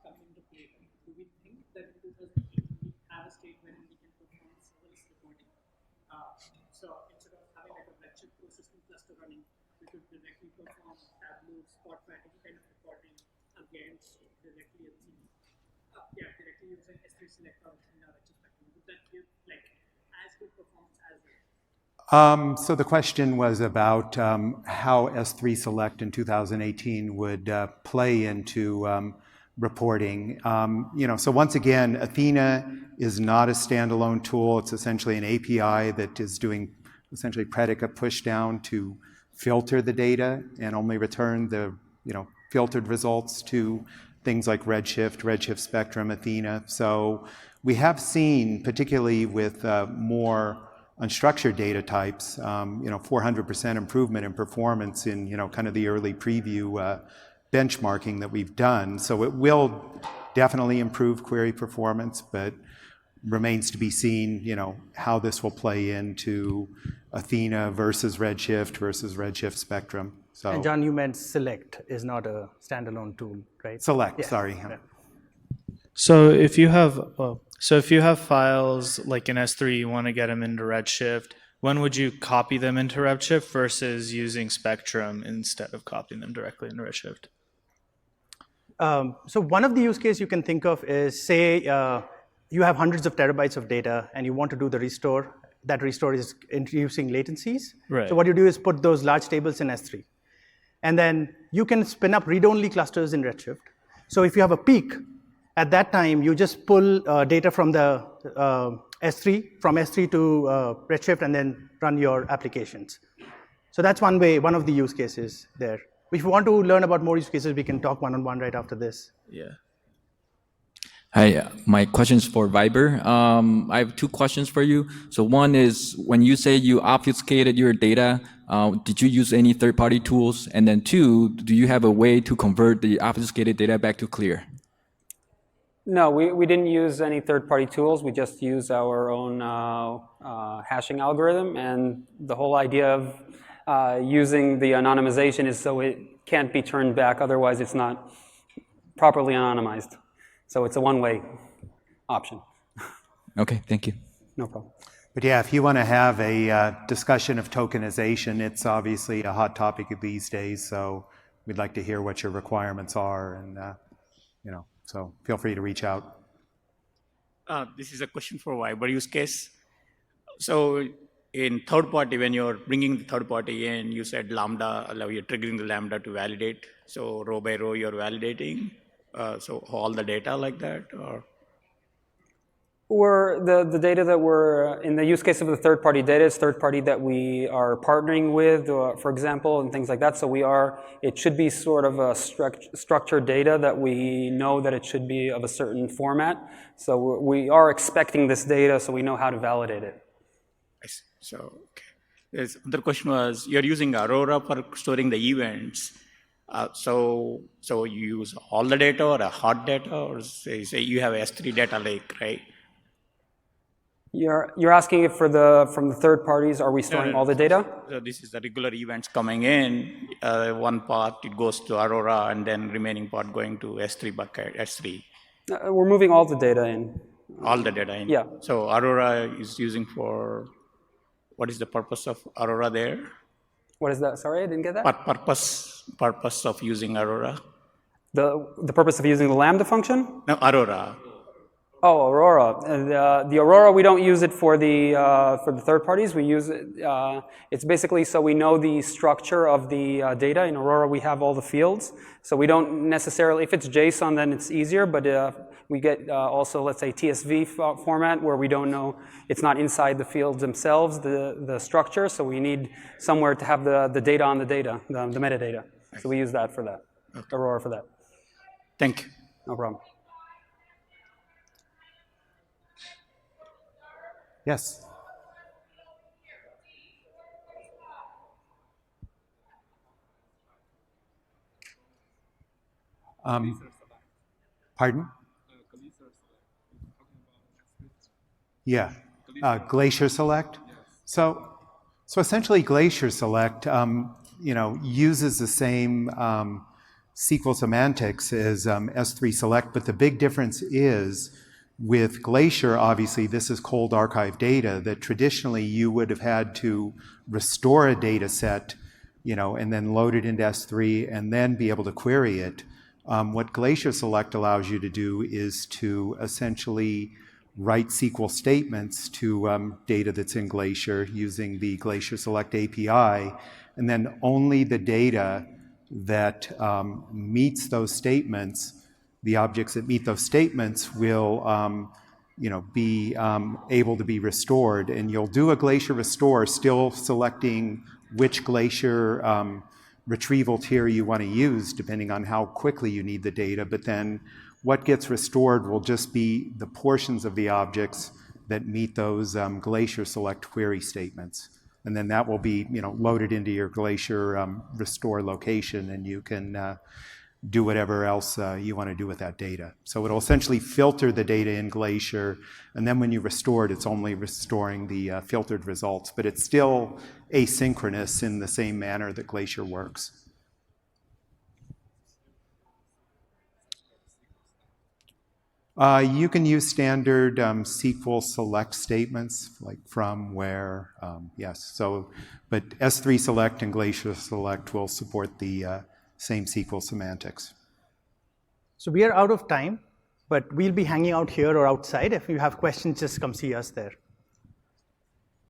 coming into play, do we think that in 2018 we have a state wherein we can perform serverless reporting? So instead of having like a Redshift processing cluster running, we could directly perform Tableau, Spotlight, any kind of reporting against directly directly using S3 Select or Redshift Spectrum. Would that give like as good performance as it? So the question was about how S3 Select in 2018 would play into reporting. So once again, Athena is not a standalone tool. It's essentially an API that is doing essentially predicate push down to filter the data and only return the filtered results to things like Redshift Spectrum, Athena. So we have seen, particularly with more unstructured data types, 400% improvement in performance in kind of the early preview benchmarking that we've done. So it will definitely improve query performance, but remains to be seen, how this will play into Athena versus Redshift Spectrum. So, And John, you meant Select is not a standalone tool, right? Select, Yes. sorry. Yeah. So if you have files like in S3, you want to get them into Redshift, when would you copy them into Redshift versus using Spectrum instead of copying them directly into Redshift? So one of the use cases you can think of is, say, you have hundreds of terabytes of data and you want to do the restore. That restore is introducing latencies. Right. So what you do is put those large tables in S3. And then you can spin up read-only clusters in Redshift. So if you have a peak, at that time, you just pull data from the S3 to Redshift, and then run your applications. So that's one way, one of the use cases there. If you want to learn about more use cases, we can talk one-on-one right after this. Yeah. Hi, my question is for Vibra. I have two questions for you. So one is, when you say you obfuscated your data, did you use any third-party tools? And then two, do you have a way to convert the obfuscated data back to clear? No, we didn't use any third-party tools. We just use our own hashing algorithm. And the whole idea of using the anonymization is so it can't be turned back. Otherwise, it's not properly anonymized. So it's a one-way option. Okay, thank you. No problem. But yeah, if you want to have a discussion of tokenization, it's obviously a hot topic these days. So we'd like to hear what your requirements are, and so feel free to reach out. This is a question for Vibra use case. So in third party, when you're bringing the third party in, you said lambda, you're triggering the lambda to validate. So row by row, you're validating. So all the data like that, or? The data that we're, in the use case of the third-party data, is third-party that we are partnering with, for example, and things like that. So it should be sort of a structured data that we know that it should be of a certain format. So we are expecting this data, so we know how to validate it. I see. So, okay. The question was, you're using Aurora for storing the events. So you use all the data or a hot data, or say you have S3 data lake, right? You're asking if from the third parties, are we storing all the data? So this is the regular events coming in. One part it goes to Aurora, and then remaining part going to S3 bucket, S3. We're moving all the data in. All the data in. Yeah. So Aurora is using for, what is the purpose of Aurora there? What is that? Sorry, I didn't get that. Purpose of using Aurora? The purpose of using the lambda function? No, Aurora. Oh, Aurora. The Aurora, we don't use it for the third parties. We use it. It's basically so we know the structure of the data. In Aurora, we have all the fields, so we don't necessarily. If it's JSON, then it's easier. But we get also, let's say, TSV format where we don't know. It's not inside the fields themselves, the structure. So we need somewhere to have the data on the data, the metadata. So we use that for that. Okay. Aurora for that. Thank you. No problem. Yes. Pardon? Yeah, Glacier Select. So essentially Glacier Select, uses the same SQL semantics as S3 Select, but the big difference is with Glacier, obviously, this is cold archive data that traditionally you would have had to restore a data set, and then load it into S3 and then be able to query it. What Glacier Select allows you to do is to essentially write SQL statements to data that's in Glacier using the Glacier Select API, and then only the data that meets those statements, the objects that meet those statements will be able to be restored. And you'll do a Glacier restore, still selecting which Glacier retrieval tier you want to use, depending on how quickly you need the data. But then what gets restored will just be the portions of the objects that meet those Glacier Select query statements. And then that will be loaded into your Glacier restore location, and you can do whatever else you want to do with that data. So it'll essentially filter the data in Glacier, and then when you restore it, it's only restoring the filtered results, but it's still asynchronous in the same manner that Glacier works. You can use standard SQL select statements, like from, where, yes. But S3 Select and Glacier Select will support the same SQL semantics. So we are out of time, but we'll be hanging out here or outside. If you have questions, just come see us there.